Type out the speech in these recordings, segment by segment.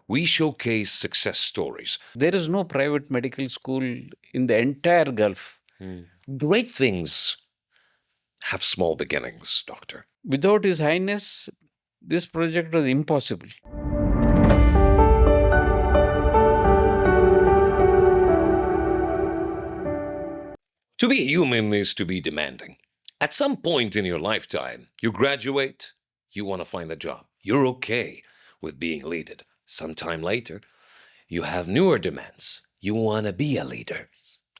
we showcase success stories. There is no private medical school in the entire Gulf. Great things have small beginnings, Doctor. Without His Highness, this project was impossible. To be human is to be demanding. At some point in your lifetime, you graduate, you want to find a job. You're okay with being leaded. Sometime later, you have newer demands. You want to be a leader.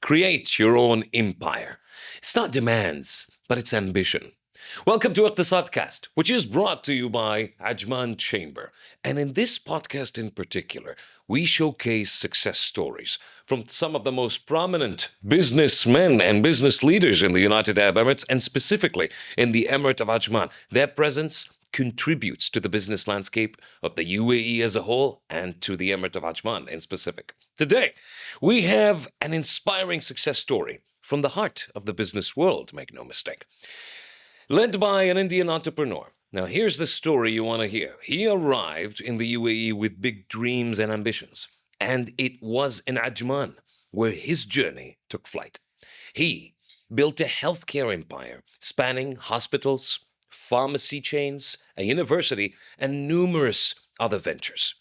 Create your own empire. It's not demands, but it's ambition. Welcome to Cast, which is brought to you by Ajman Chamber. And in this podcast in particular, we showcase success stories from some of the most prominent businessmen and business leaders in the United Arab Emirates, and specifically in the Emirate of Ajman. Their presence contributes to the business landscape of the UAE as a whole and to the Emirate of Ajman in specific. Today, we have an inspiring success story from the heart of the business world, make no mistake. Led by an Indian entrepreneur. Now, here's the story you want to hear. He arrived in the UAE with big dreams and ambitions, and it was in Ajman where his journey took flight. He built a healthcare empire spanning hospitals, pharmacy chains, a university, and numerous other ventures.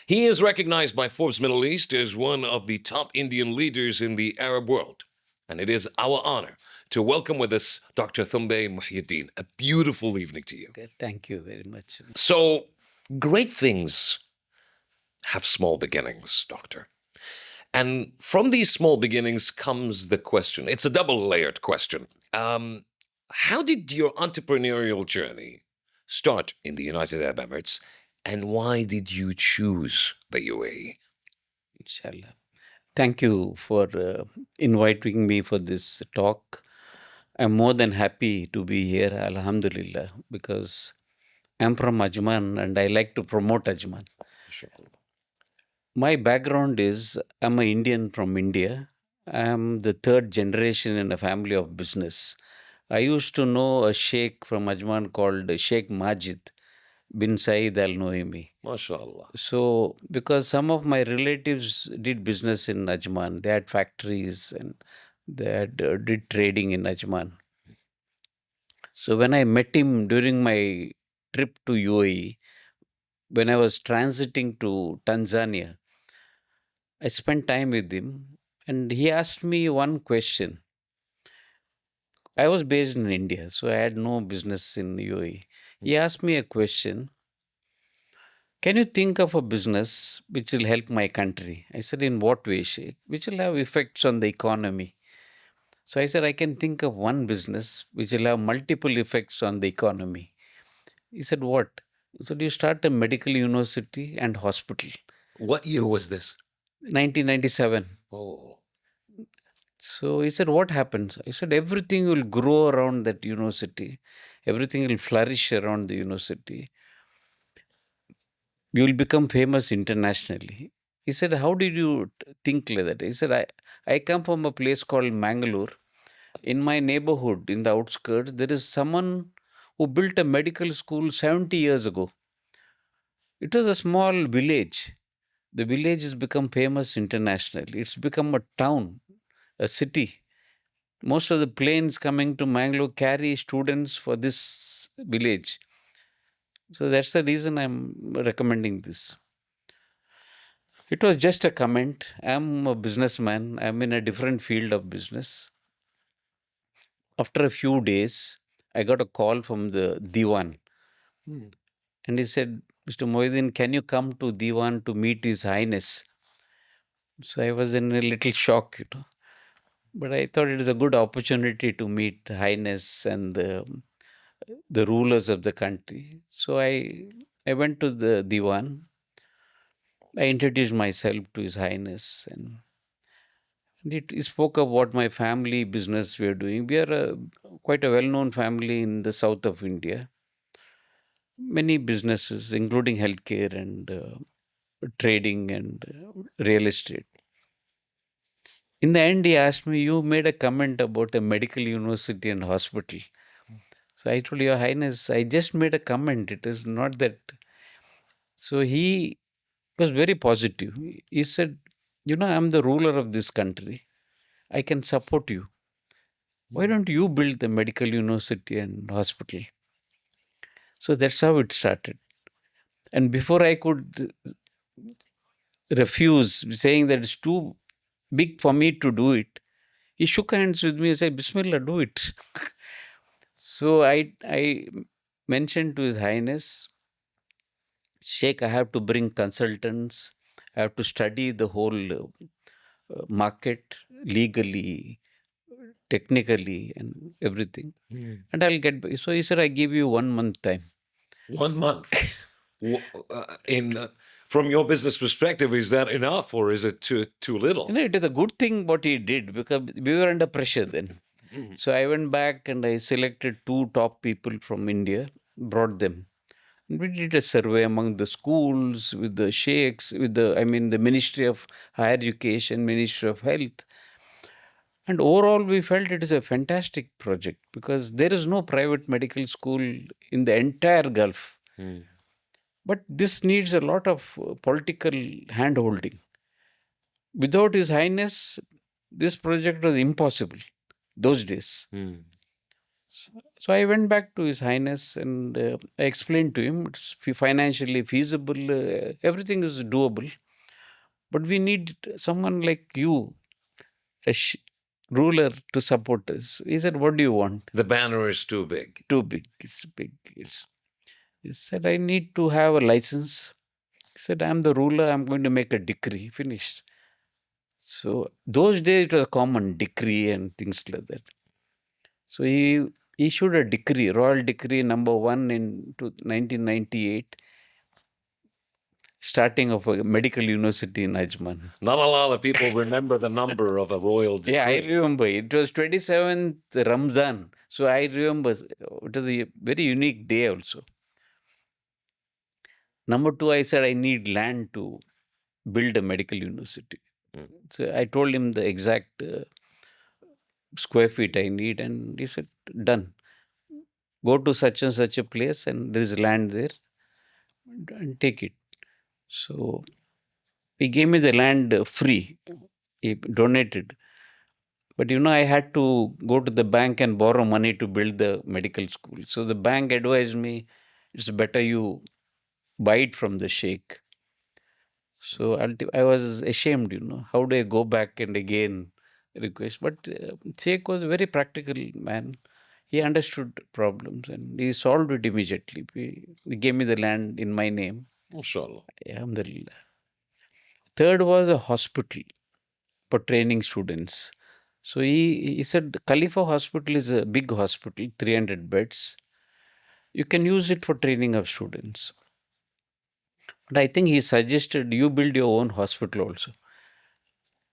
He is recognized by Forbes Middle East as one of the top Indian leaders in the Arab world, and it is our honor to welcome with us Dr. ثومبي Muhyiddin. A beautiful evening to you. Okay, thank you very much. So, great things have small beginnings, Doctor. And from these small beginnings comes the question. It's a double-layered question. How did your entrepreneurial journey start in the United Arab Emirates, and why did you choose the UAE? Inshallah. Thank you for inviting me for this talk. I'm more than happy to be here, Alhamdulillah, because I'm from Ajman and I like to promote Ajman. My background is I'm an Indian from India. I'm the third generation in a family of business. I used to know a sheikh from Ajman called Sheikh Majid bin Saeed Al Noemi. MashaAllah. So, because some of my relatives did business in Ajman, they had factories and they had, did trading in Ajman. So, when I met him during my trip to UAE, when I was transiting to Tanzania, I spent time with him and he asked me one question. I was based in India, so I had no business in UAE. He asked me a question. Can you think of a business which will help my country? I said, in what way, Sheikh? Which will have effects on the economy. So I said, I can think of one business which will have multiple effects on the economy. He said, what? He said, you start a medical university and hospital. What year was this? 1997. Oh. So he said, what happens? I said, everything will grow around that university. Everything will flourish around the university. You will become famous internationally. He said, how did you think like that? He said, I come from a place called Mangalore. In my neighborhood, in the outskirts, there is someone who built a medical school 70 years ago. It was a small village. The village has become famous internationally. It's become a town, a city. Most of the planes coming to Mangalore carry students for this village. So that's the reason I'm recommending this. It was just a comment. I'm a businessman. I'm in a different field of business. After a few days, I got a call from the Diwan. And he said, Mr. Muhyiddin, can you come to Diwan to meet His Highness? So I was in a little shock, But I thought it is a good opportunity to meet Highness and the rulers of the country. So I went to the Diwan. I introduced myself to His Highness and he spoke of what my family business we are doing. We are quite a well-known family in the south of India. Many businesses, including healthcare and trading and real estate. In the end, he asked me, you made a comment about a medical university and hospital. So I told Your Highness, I just made a comment. It is not that. So he was very positive. He said, I'm the ruler of this country. I can support you. Why don't you build the medical university and hospital? So that's how it started. And before I could refuse, saying that it's too big for me to do it, he shook hands with me and said, Bismillah, do it. So I mentioned to His Highness, Sheikh, I have to bring consultants. I have to study the whole market legally, technically, and everything. And I'll get back. So he said, I give you 1 month time. 1 month. From your business perspective, is that enough or is it too little? It is a good thing what he did because we were under pressure then. So I went back and I selected 2 top people from India, brought them. And we did a survey among the schools, with the sheikhs, the Ministry of Higher Education, Ministry of Health. And overall, we felt it is a fantastic project because there is no private medical school in the entire Gulf. But this needs a lot of political hand-holding. Without His Highness, this project was impossible those days. So I went back to His Highness and I explained to him it's financially feasible, everything is doable. But we need someone like you, a ruler, to support us. He said, what do you want? The banner is too big. Too big. It's big. He said, I need to have a license. He said, I'm the ruler. I'm going to make a decree. Finished. So those days it was a common decree and things like that. So he issued a decree, Royal Decree number 1 in 1998, starting of a medical university in Ajman. Not a lot of people remember the number of a royal decree. Yeah, I remember. It was 27th Ramzan. So I remember it was a very unique day also. Number 2, I said I need land to build a medical university. So I told him the exact square feet I need, and he said, done. Go to such and such a place, and there is land there, and take it. So he gave me the land free. He donated. But I had to go to the bank and borrow money to build the medical school. So the bank advised me, it's better you buy it from the sheikh. So I was ashamed, how do I go back and again request? But sheikh was a very practical man. He understood problems and he solved it immediately. He gave me the land in my name. Mashallah. Alhamdulillah. Third was a hospital for training students. So he said, Khalifa Hospital is a big hospital, 300 beds. You can use it for training of students. But I think he suggested you build your own hospital also.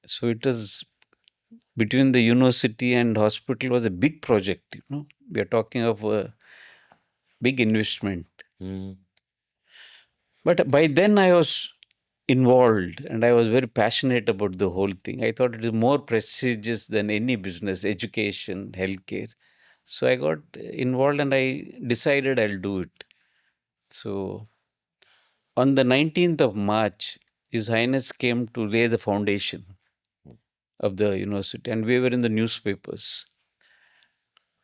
So it was between the university and hospital was a big project, We are talking of a big investment. But by then I was involved and I was very passionate about the whole thing. I thought it is more prestigious than any business, education, healthcare. So I got involved and I decided I'll do it. So on the 19th of March, His Highness came to lay the foundation of the university and we were in the newspapers.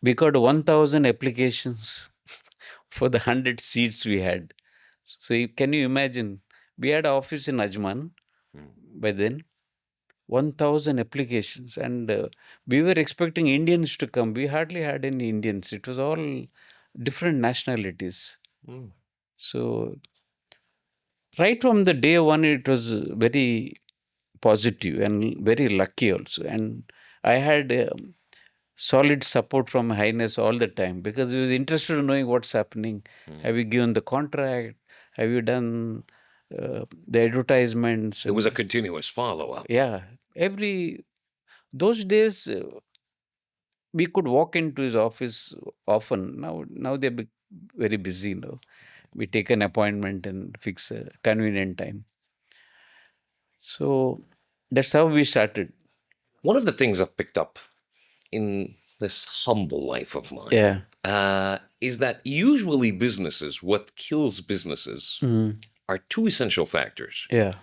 We got 1,000 applications for the 100 seats we had. So can you imagine? We had an office in Ajman by then, 1,000 applications. And we were expecting Indians to come. We hardly had any Indians. It was all different nationalities. So right from the day one, it was very positive and very lucky also. And I had solid support from Highness all the time because he was interested in knowing what's happening. Have you given the contract? Have you done the advertisements? There was a continuous follow-up. Yeah. Those days, we could walk into his office often. Now they're very busy. We take an appointment and fix a convenient time. So that's how we started. One of the things I've picked up in this humble life of mine is that usually businesses, what kills businesses are two essential factors. Yeah.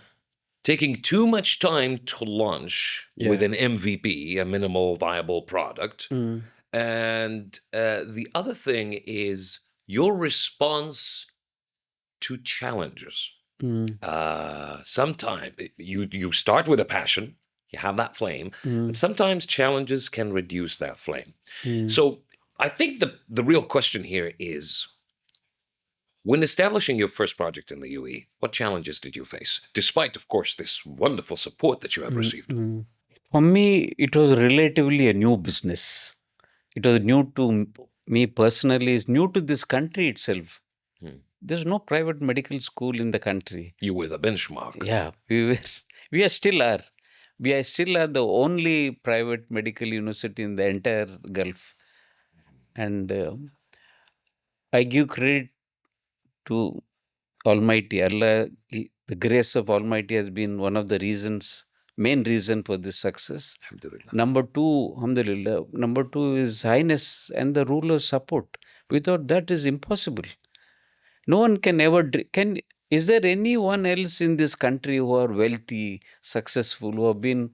Taking too much time to launch Yeah. with an MVP, a minimal viable product. And the other thing is your response to challenges. Sometimes you start with a passion, you have that flame, but sometimes challenges can reduce that flame. So I think the real question here is, when establishing your first project in the UAE, what challenges did you face, despite, of course, this wonderful support that you have received? For me, it was relatively a new business. It was new to me personally, it's new to this country itself. There's no private medical school in the country. You were the benchmark. Yeah, we are still are. We are still are the only private medical university in the entire Gulf. And I give credit to Almighty Allah. The grace of Almighty has been one of the main reason for this success. Alhamdulillah. Number two, alhamdulillah. Number two is Highness and the ruler's support. Without that is impossible. No one can ever is there anyone else in this country who are wealthy, successful, who have been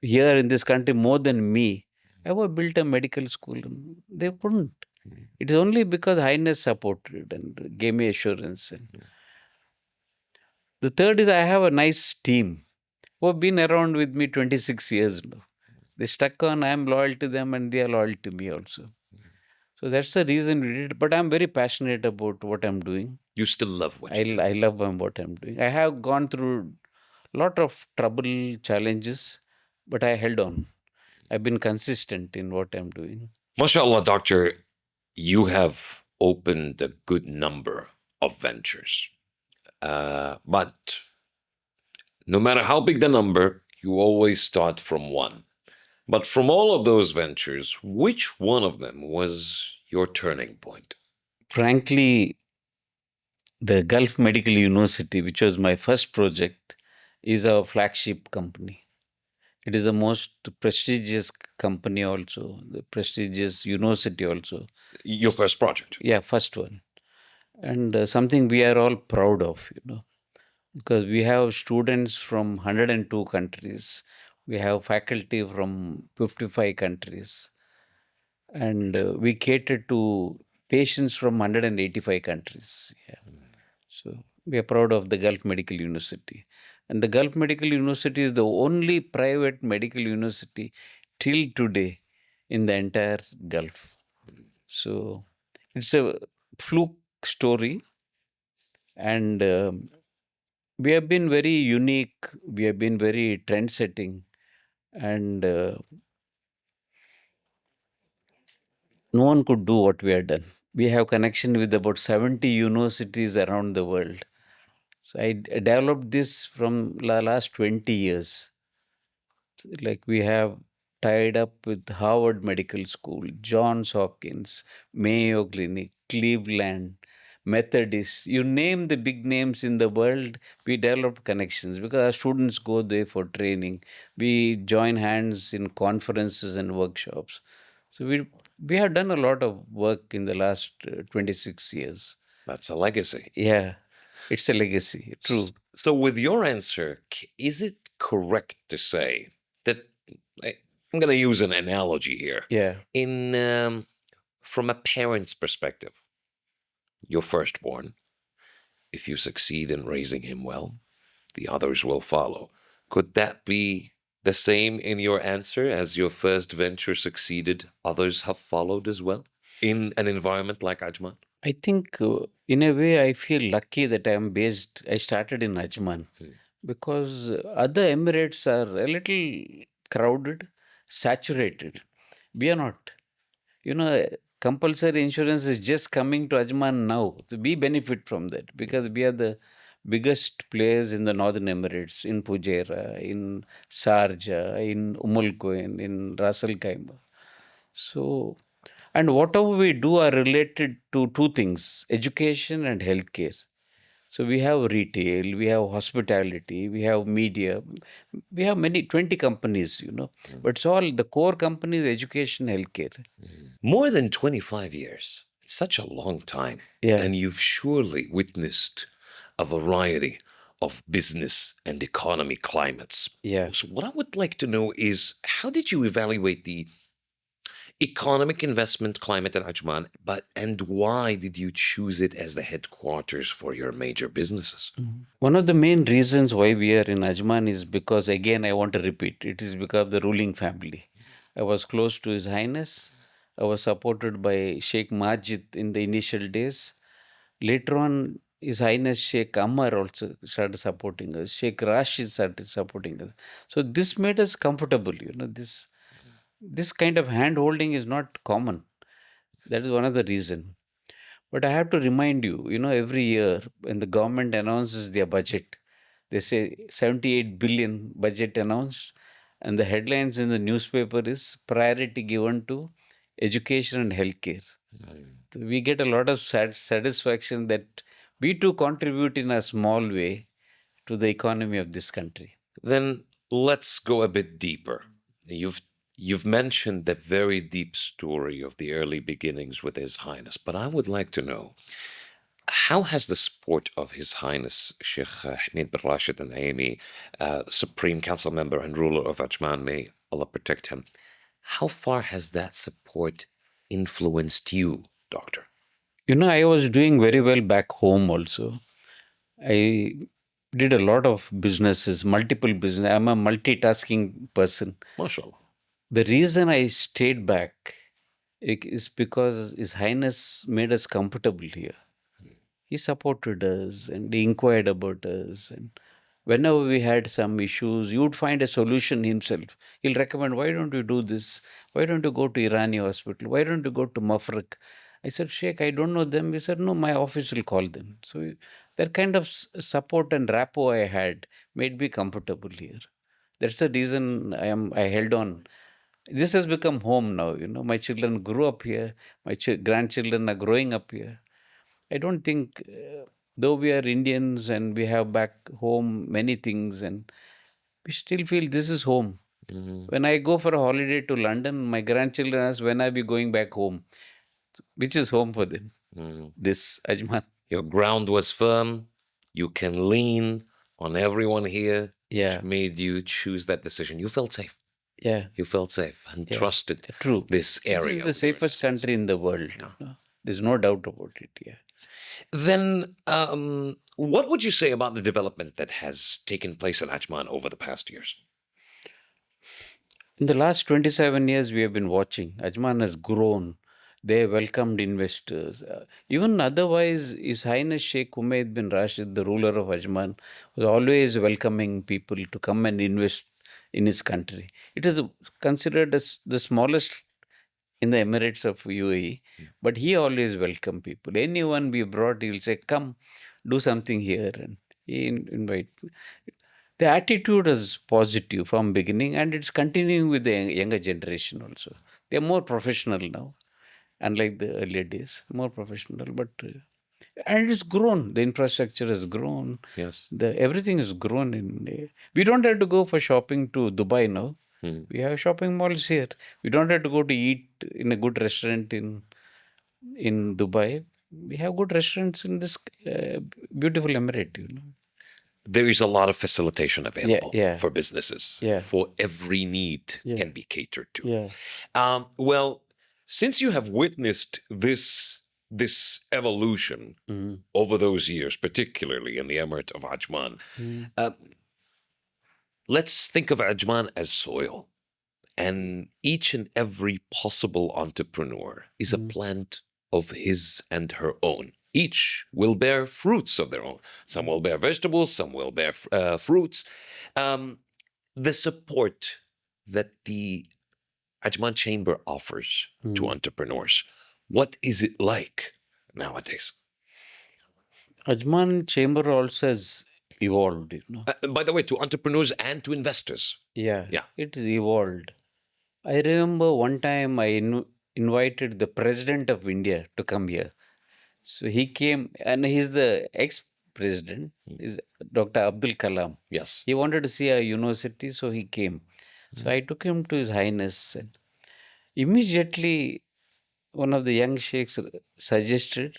here in this country more than me, ever built a medical school? They wouldn't. It is only because Highness supported and gave me assurance. The third is I have a nice team who have been around with me 26 years now. They stuck on, I am loyal to them and they are loyal to me also. So that's the reason we did it. But I'm very passionate about what I'm doing. You still love what you do. I love what I'm doing. I have gone through a lot of trouble, challenges, but I held on. I've been consistent in what I'm doing. MashaAllah, Doctor, you have opened a good number of ventures. But no matter how big the number, you always start from one. But from all of those ventures, which one of them was your turning point? Frankly, the Gulf Medical University, which was my first project, is our flagship company. It is the most prestigious company also, the prestigious university also. Your first project? Yeah, first one. And something we are all proud of, because we have students from 102 countries. We have faculty from 55 countries. And we cater to patients from 185 countries. Yeah. So we are proud of the Gulf Medical University. And the Gulf Medical University is the only private medical university till today in the entire Gulf. So it's a fluke story. And we have been very unique. We have been very trend-setting. And no one could do what we have done. We have connection with about 70 universities around the world. So I developed this from the last 20 years. Like we have tied up with Harvard Medical School, Johns Hopkins, Mayo Clinic, Cleveland, Methodist. You name the big names in the world, we developed connections because our students go there for training. We join hands in conferences and workshops. So we have done a lot of work in the last 26 years. That's a legacy. Yeah, it's a legacy, true. So with your answer, is it correct to say that, I'm going to use an analogy here. Yeah. From a parent's perspective, your firstborn, if you succeed in raising him well, the others will follow. Could that be the same in your answer? As your first venture succeeded, others have followed as well in an environment like Ajman? I think in a way I feel lucky that I started in Ajman because other Emirates are a little crowded, saturated. We are not. Compulsory insurance is just coming to Ajman now. So we benefit from that because we are the biggest players in the Northern Emirates, in Fujairah, in Sharjah, in Al Quwain, in Ras Al Khaimah. So, and whatever we do are related to two things, education and healthcare. So we have retail, we have hospitality, we have media, we have 20 companies, but it's all the core company is education, healthcare. More than 25 years. It's such a long time. Yeah. And you've surely witnessed a variety of business and economy climates. Yeah. So what I would like to know is, how did you evaluate the economic investment climate at Ajman, and why did you choose it as the headquarters for your major businesses? One of the main reasons why we are in Ajman is because, again, I want to repeat, it is because of the ruling family. I was close to His Highness. I was supported by Sheikh Majid in the initial days. Later on, His Highness Sheikh Ammar also started supporting us. Sheikh Rashid started supporting us. So this made us comfortable. This kind of hand holding is not common. That is one of the reasons. But I have to remind you, every year when the government announces their budget, they say 78 billion budget announced, and the headlines in the newspaper is priority given to education and healthcare. So we get a lot of satisfaction that we too contribute in a small way to the economy of this country. Then let's go a bit deeper. You've mentioned the very deep story of the early beginnings with His Highness, but I would like to know, how has the support of His Highness Sheikh Hamid bin Rashid Al Naimi, Supreme Council Member and ruler of Ajman, may Allah protect him, how far has that support influenced you, Doctor? I was doing very well back home also. I did a lot of businesses, multiple business. I'm a multitasking person. MashaAllah. The reason I stayed back is because His Highness made us comfortable here. He supported us and he inquired about us. And whenever we had some issues, you would find a solution himself. He'll recommend, why don't you do this? Why don't you go to Irani hospital? Why don't you go to Mafraq? I said, Sheikh, I don't know them. He said, no, my office will call them. So that kind of support and rapport I had made me comfortable here. That's the reason I held on. This has become home now. My children grew up here. My grandchildren are growing up here. I don't think, though we are Indians and we have back home many things, and we still feel this is home. When I go for a holiday to London, my grandchildren ask, when are we going back home? Which is home for them? This Ajman. Your ground was firm. You can lean on everyone here, Yeah. which made you choose that decision. You felt safe. Yeah. You felt safe and Yeah. trusted True. this area. This is the safest country in the world. There's no doubt about it. Yeah. Then, what would you say about the development that has taken place in Ajman over the past years? In the last 27 years, we have been watching. Ajman has grown. They welcomed investors. Even otherwise, His Highness Sheikh Umaid bin Rashid, the ruler of Ajman, was always welcoming people to come and invest in his country. It is considered as the smallest in the Emirates of UAE, but he always welcomed people. Anyone we brought, he'll say, come, do something here. And he invite. The attitude is positive from beginning, and it's continuing with the younger generation also. They're more professional now, unlike the earlier days, more professional. But and it's grown. The infrastructure has grown. Yes. Everything has grown. We don't have to go for shopping to Dubai now. We have shopping malls here. We don't have to go to eat in a good restaurant in Dubai. We have good restaurants in this beautiful emirate. There is a lot of facilitation available yeah. for businesses. Yeah. For every need Yeah. can be catered to. Yeah. Well, since you have witnessed this evolution over those years, particularly in the Emirate of Ajman, let's think of Ajman as soil. And each and every possible entrepreneur is a plant of his and her own. Each will bear fruits of their own. Some will bear vegetables, some will bear fruits. The support that the Ajman Chamber offers to entrepreneurs, what is it like nowadays? Ajman Chamber also has evolved. By the way, to entrepreneurs and to investors. Yeah. Yeah. It is evolved. I remember one time I invited the President of India to come here. So he came, and he's the ex-president, is Dr. Abdul Kalam. Yes. He wanted to see our university, so he came. So I took him to His Highness. And immediately, one of the young sheikhs suggested,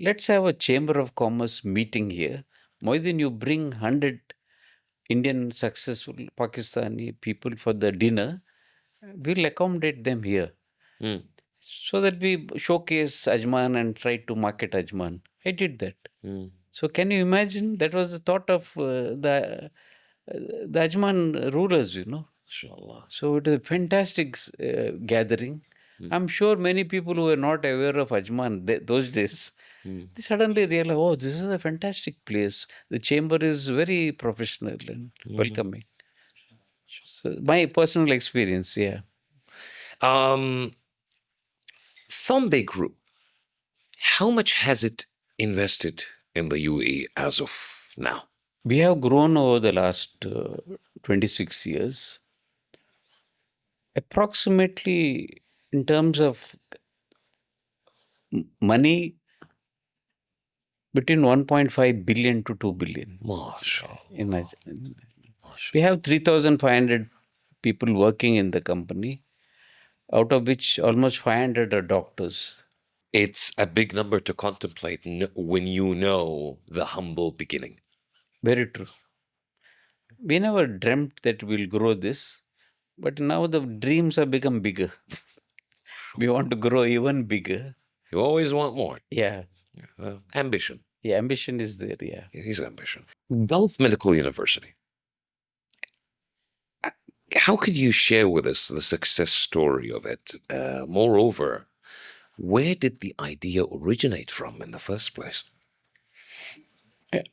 let's have a Chamber of Commerce meeting here, Moidin, you bring 100 Indian successful Pakistani people for the dinner, we'll accommodate them here. Mm. So that we showcase Ajman and try to market Ajman. I did that. Mm. So can you imagine? That was the thought of the Ajman rulers, Inshallah. So it is a fantastic gathering. I'm sure many people who were not aware of Ajman those days, they suddenly realize, oh, this is a fantastic place. The chamber is very professional and welcoming. So my personal experience, yeah. ثومبي Group, how much has it invested in the UAE as of now? We have grown over the last 26 years. Approximately, in terms of money, between 1.5 billion to 2 billion. MashaAllah. We have 3,500 people working in the company, out of which almost 500 are doctors. It's a big number to contemplate when you know the humble beginning. Very true. We never dreamt that we'll grow this, but now the dreams have become bigger. We want to grow even bigger. You always want more. Yeah. Ambition. Yeah, ambition is there, yeah. It is ambition. Gulf Medical University. How could you share with us the success story of it? Moreover, where did the idea originate from in the first place?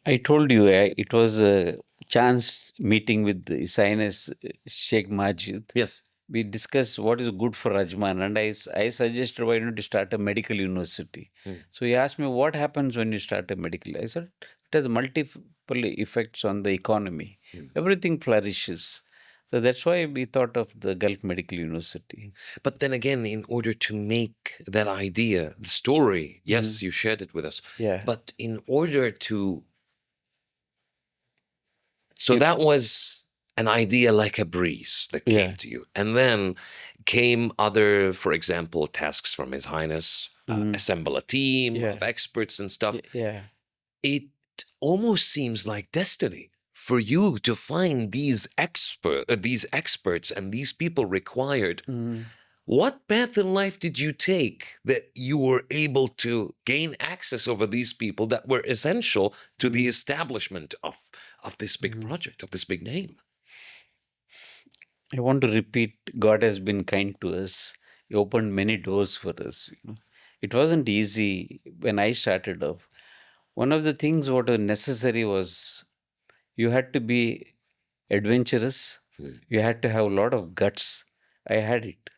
I told you, it was a chance meeting with the His Sheikh Majid. Yes. We discussed what is good for Ajman, and I suggested why not to start a medical university. So he asked me, what happens when you start a medical? I said, it has multiple effects on the economy. Everything flourishes. So that's why we thought of the Gulf Medical University. But then again, in order to make that idea, the story, yes, you shared it with us. Yeah. But in order to... So that was an idea like a breeze that came to you. And then came other, for example, tasks from His Highness, assemble a team of experts and stuff. Yeah. It almost seems like destiny for you to find these experts and these people required. What path in life did you take that you were able to gain access over these people that were essential to the establishment of this big project, of this big name? I want to repeat, God has been kind to us. He opened many doors for us. It wasn't easy when I started off. One of the things what was necessary was you had to be adventurous. You had to have a lot of guts. I had it.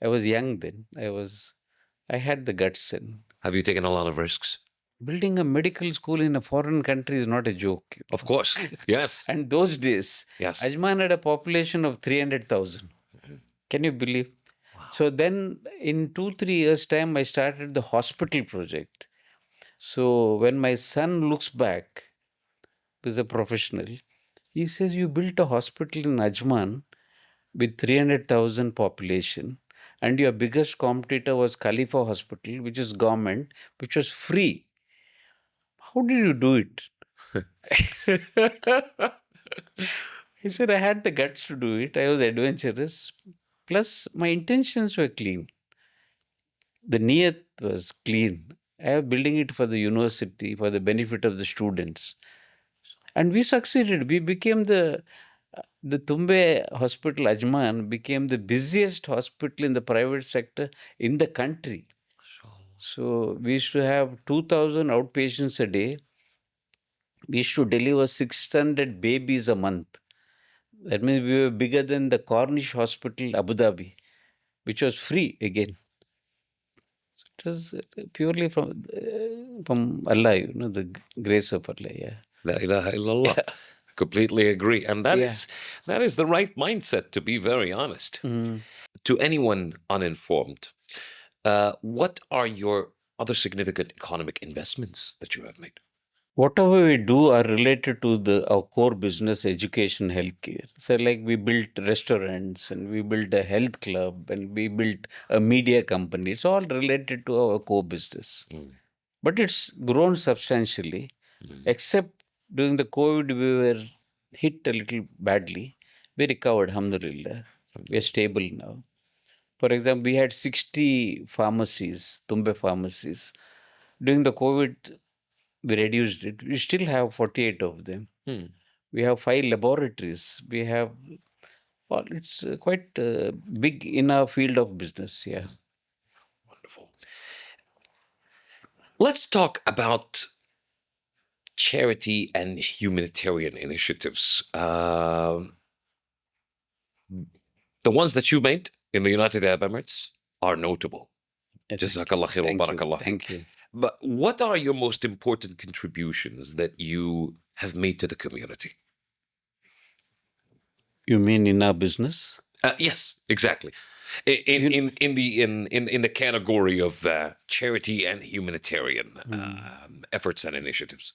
I was young then. I had the guts. And have you taken a lot of risks? Building a medical school in a foreign country is not a joke. Of course, yes. And those days, yes. Ajman had a population of 300,000. Can you believe? Wow. So then in 2-3 years' time, I started the hospital project. So when my son looks back, who's a professional, he says, you built a hospital in Ajman with 300,000 population, and your biggest competitor was Khalifa Hospital, which is government, which was free. How did you do it? He said, I had the guts to do it. I was adventurous. Plus, my intentions were clean. The niyat was clean. I was building it for the university, for the benefit of the students. And we succeeded. We became the ثومبي Hospital, Ajman, became the busiest hospital in the private sector in the country. So we used to have 2,000 outpatients a day. We used to deliver 600 babies a month. That means we were bigger than the Cornish Hospital, Abu Dhabi, which was free again. So it was purely from Allah, the grace of Allah. Yeah. La ilaha illallah. Completely agree. And that is the right mindset, to be very honest. To anyone uninformed, what are your other significant economic investments that you have made? Whatever we do are related to our core business, education, healthcare. So like we built restaurants and we built a health club and we built a media company. It's all related to our core business. But it's grown substantially, except During the COVID, we were hit a little badly. We recovered, alhamdulillah. We are stable now. For example, we had 60 pharmacies, ثومبي pharmacies. During the COVID, we reduced it. We still have 48 of them. We have 5 laboratories. We have, well, it's quite big in our field of business. Yeah. Wonderful. Let's talk about charity and humanitarian initiatives. The ones that you made in the United Arab Emirates are notable. Jazakallah khair wa barakallah. Thank you. But what are your most important contributions that you have made to the community? You mean in our business? Yes, exactly. In the category of charity and humanitarian efforts and initiatives.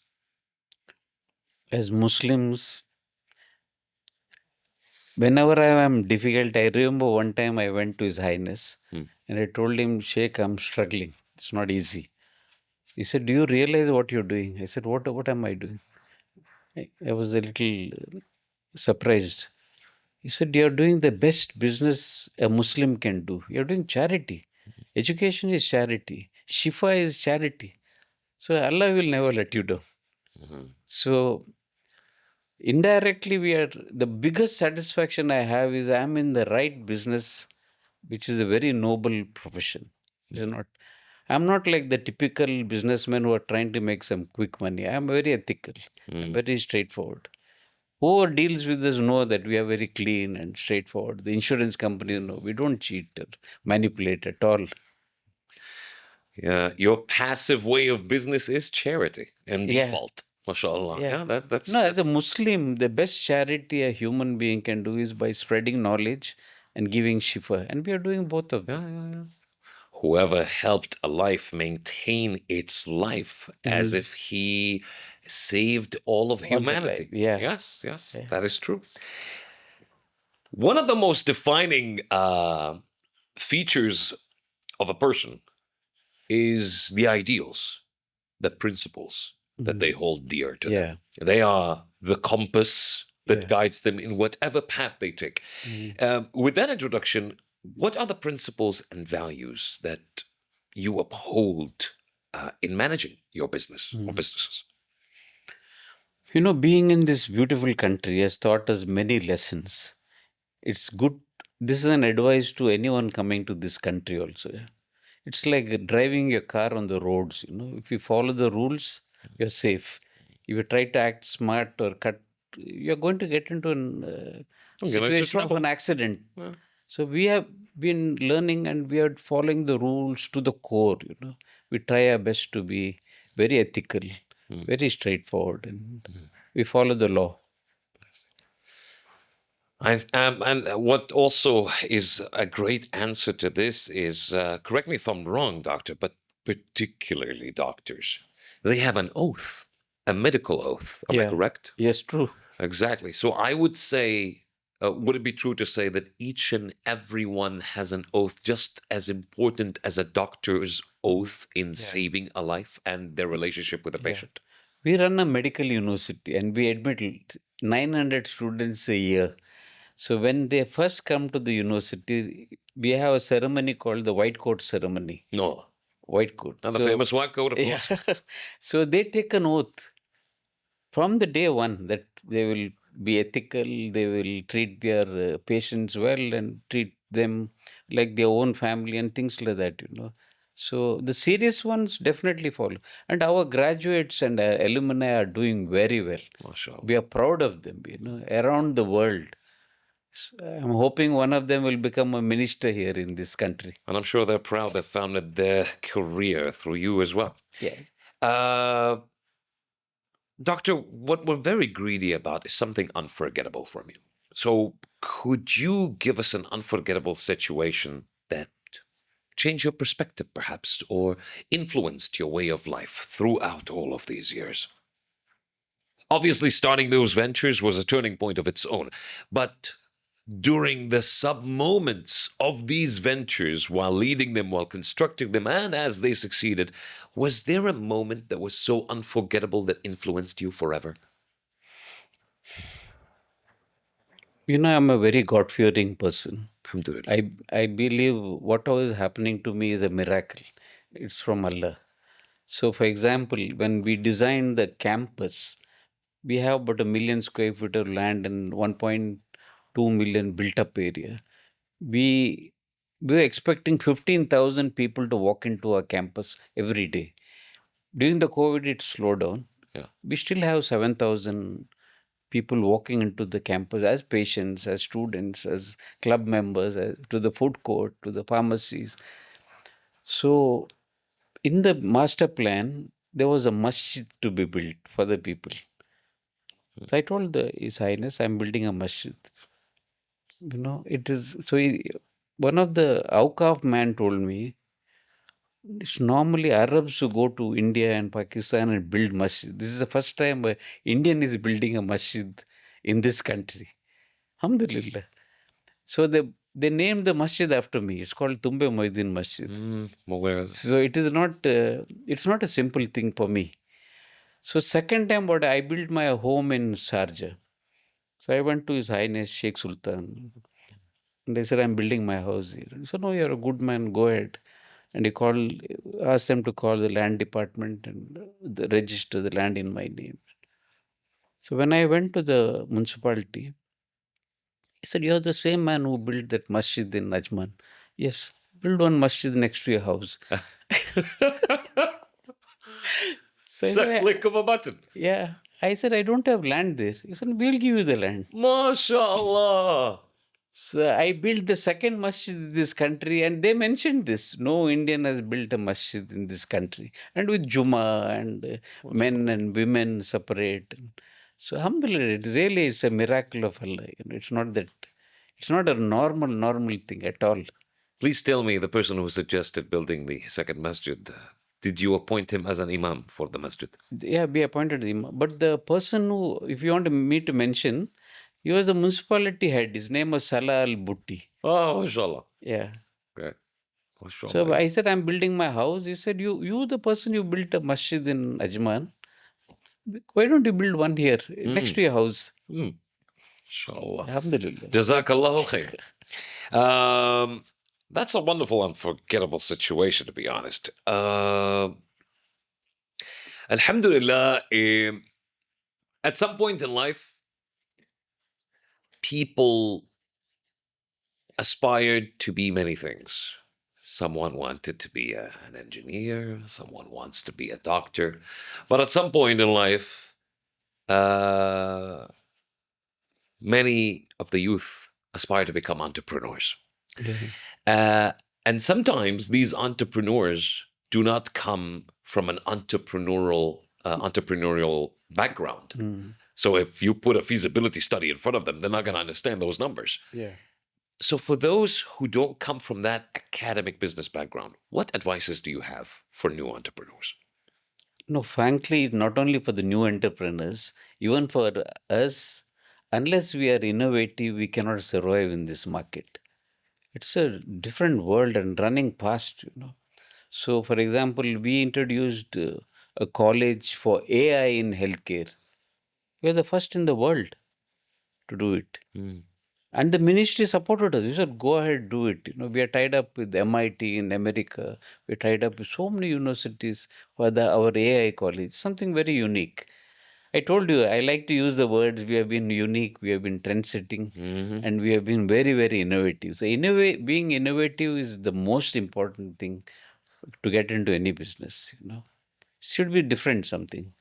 As Muslims, whenever I am difficult, I remember one time I went to His Highness and I told him, Sheikh, I'm struggling. It's not easy. He said, do you realize what you're doing? I said, what am I doing? I was a little surprised. He said, you're doing the best business a Muslim can do. You're doing charity. Education is charity. Shifa is charity. So Allah will never let you down. So indirectly, the biggest satisfaction I have is I'm in the right business, which is a very noble profession. I'm not like the typical businessmen who are trying to make some quick money. I'm very ethical. I'm very straightforward. Whoever deals with us know that we are very clean and straightforward. The insurance companies know we don't cheat or manipulate at all. Yeah, your passive way of business is charity and default. MashaAllah. Yeah, that's as a Muslim, the best charity a human being can do is by spreading knowledge and giving shifa. And we are doing both of them. Whoever helped a life maintain its life as if he saved all of humanity. Yes, that is true. One of the most defining features of a person is the ideals, the principles that they hold dear to them. They are the compass that guides them in whatever path they take. With that introduction, what are the principles and values that you uphold in managing your business or businesses? Being in this beautiful country has taught us many lessons. It's good. This is an advice to anyone coming to this country also. It's like driving your car on the roads. If you follow the rules, you're safe. If you try to act smart or cut, you're going to get into a situation of an accident. So we have been learning and we are following the rules to the core. We try our best to be very ethical, very straightforward, and we follow the law. And what also is a great answer to this is, correct me if I'm wrong, doctor, but particularly doctors, they have an oath, a medical oath. Am I correct? Yes, true. Exactly. So I would say, would it be true to say that each and every one has an oath just as important as a doctor's oath in saving a life and their relationship with the patient? We run a medical university and we admit 900 students a year. So when they first come to the university, we have a ceremony called the white coat ceremony. No. White coat. And the famous white coat, of course. So they take an oath from the day one that they will be ethical, they will treat their patients well and treat them like their own family and things like that, So the serious ones definitely follow. And our graduates and our alumni are doing very well. MashaAllah. We are proud of them, around the world. I'm hoping one of them will become a minister here in this country. And I'm sure they're proud they founded their career through you as well. Doctor, what we're very greedy about is something unforgettable from you. So could you give us an unforgettable situation that changed your perspective, perhaps, or influenced your way of life throughout all of these years? Obviously, starting those ventures was a turning point of its own, but during the sub-moments of these ventures, while leading them, while constructing them, and as they succeeded, was there a moment that was so unforgettable that influenced you forever? I'm a very God-fearing person. Alhamdulillah. I believe whatever is happening to me is a miracle. It's from Allah. So, for example, when we designed the campus, we have about 1 million square feet of land and 1.2 million built-up area. We we were expecting 15,000 people to walk into our campus every day. During the COVID, it slowed down. Yeah. We still have 7,000 people walking into the campus as patients, as students, as club members, to the food court, to the pharmacies. So, in the master plan, there was a masjid to be built for the people. So I told His Highness, I'm building a masjid. It is so. One of the Awqaf man told me, it's normally Arabs who go to India and Pakistan and build masjid. This is the first time a Indian is building a masjid in this country. Alhamdulillah. So they named the masjid after me. It's called Tumbe Moidin Masjid. I'm aware of that. So it is not. It's not a simple thing for me. So second time, what I built my home in Sharjah. So I went to His Highness Sheikh Sultan, and they said, "I'm building my house here." He said, "No, you're a good man. Go ahead." And asked them to call the land department and register the land in my name. So when I went to the municipality, he said, "You're the same man who built that masjid in Ajman." Yes, build one masjid next to your house. So It's a click of a button. yeah. I said, "I don't have land there." He said, "We'll give you the land." MashaAllah. So I built the second masjid in this country, and they mentioned this. No Indian has built a masjid in this country, and with Juma and men and women separate. So alhamdulillah, it really is a miracle of Allah. It's not a normal thing at all. Please tell me, the person who suggested building the second masjid, did you appoint him as an imam for the masjid? Yeah, be appointed him. But the person who, if you want me to mention, he was the municipality head. His name was Salah Al Bhutti. Oh, mashallah. Yeah. Okay. Mashallah. So I said, I'm building my house. He said, you the person you built a masjid in Ajman. Why don't you build one here next to your house? Mashallah. Alhamdulillah. Jazakallahu khair. That's a wonderful, unforgettable situation, to be honest. Alhamdulillah, at some point in life, people aspired to be many things. Someone wanted to be an engineer, someone wants to be a doctor. But at some point in life, many of the youth aspire to become entrepreneurs. And sometimes these entrepreneurs do not come from an entrepreneurial background. So if you put a feasibility study in front of them, they're not going to understand those numbers. Yeah. So for those who don't come from that academic business background, what advices do you have for new entrepreneurs? No, frankly, not only for the new entrepreneurs, even for us, unless we are innovative, we cannot survive in this market. It's a different world and running fast. So, for example, we introduced a college for AI in healthcare. We are the first in the world to do it. And the ministry supported us. We said, go ahead, do it. We are tied up with MIT in America. We're tied up with so many universities for our AI college, something very unique. I told you, I like to use the words, we have been unique, we have been trend-setting, and we have been very, very innovative. So being innovative is the most important thing to get into any business. Should be different something.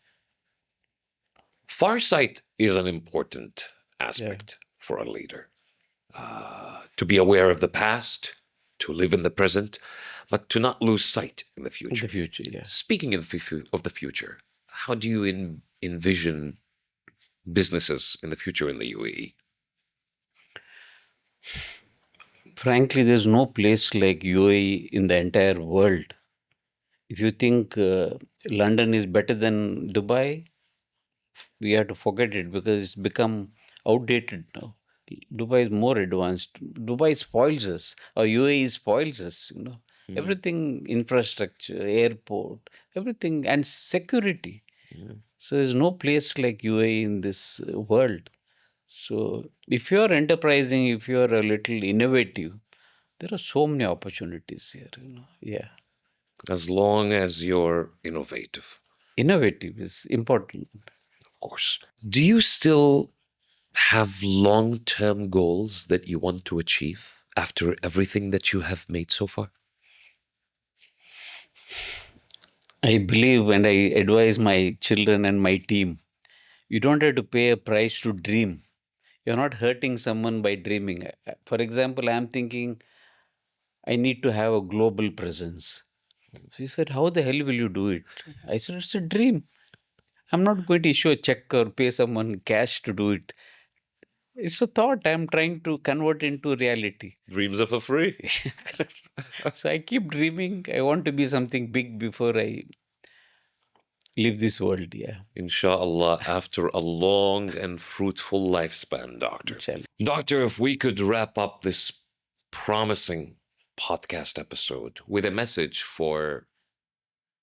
Farsight is an important aspect for a leader. To be aware of the past, to live in the present, but to not lose sight in the future. In the future, yeah. Speaking of the future, how do you envision businesses in the future in the UAE? Frankly, there's no place like UAE in the entire world. If you think London is better than Dubai, we have to forget it because it's become outdated now. Dubai is more advanced. Dubai spoils us, or UAE spoils us, Everything, infrastructure, airport, everything, and security. So there's no place like UAE in this world. So if you are enterprising, if you are a little innovative, there are so many opportunities here. Yeah. As long as you're innovative, Innovative is important. of course. Do you still have long term goals that you want to achieve after everything that you have made so far? I believe and I advise my children and my team, you don't have to pay a price to dream. You're not hurting someone by dreaming. For example, I'm thinking I need to have a global presence. So he said, how the hell will you do it? I said, it's a dream. I'm not going to issue a check or pay someone cash to do it. It's a thought I'm trying to convert into reality. Dreams are for free. So I keep dreaming. I want to be something big before I leave this world. Yeah. Inshallah, after a long and fruitful lifespan, Doctor. Inshallah. Doctor, if we could wrap up this promising podcast episode with a message for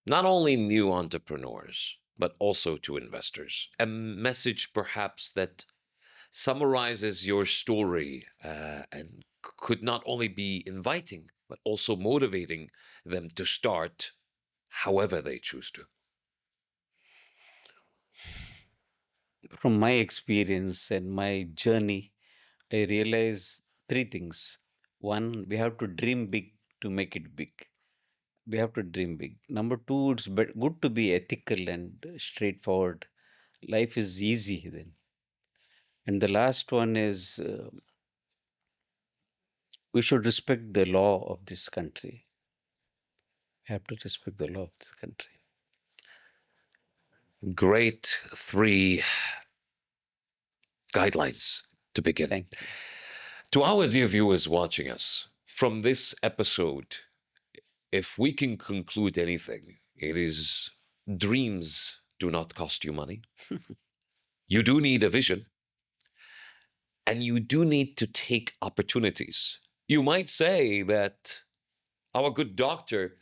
not only new entrepreneurs, but also to investors, a message perhaps that summarizes your story and could not only be inviting, but also motivating them to start however they choose to. From my experience and my journey, I realize three things. One, we have to dream big to make it big. We have to dream big. Number two, it's good to be ethical and straightforward. Life is easy then. And the last one is we should respect the law of this country. We have to respect the law of this country. Great three guidelines to begin. Thank you. To our dear viewers watching us, from this episode, if we can conclude anything, it is dreams do not cost you money. You do need a vision, and you do need to take opportunities. You might say that our good doctor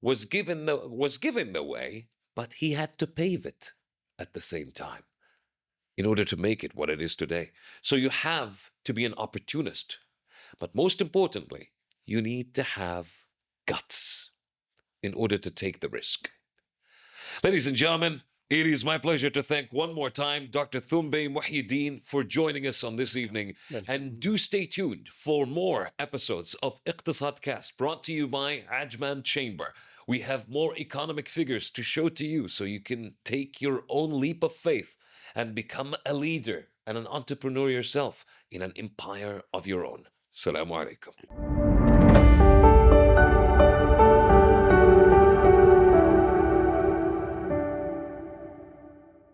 was given the way, but he had to pave it at the same time in order to make it what it is today. So you have to be an opportunist. But most importantly, you need to have guts in order to take the risk. Ladies and gentlemen, it is my pleasure to thank one more time Dr. ثومبي Muhyiddin for joining us on this evening. And do stay tuned for more episodes of Iqtisad Cast brought to you by Ajman Chamber. We have more economic figures to show to you so you can take your own leap of faith and become a leader and an entrepreneur yourself in an empire of your own. Assalamu alaikum.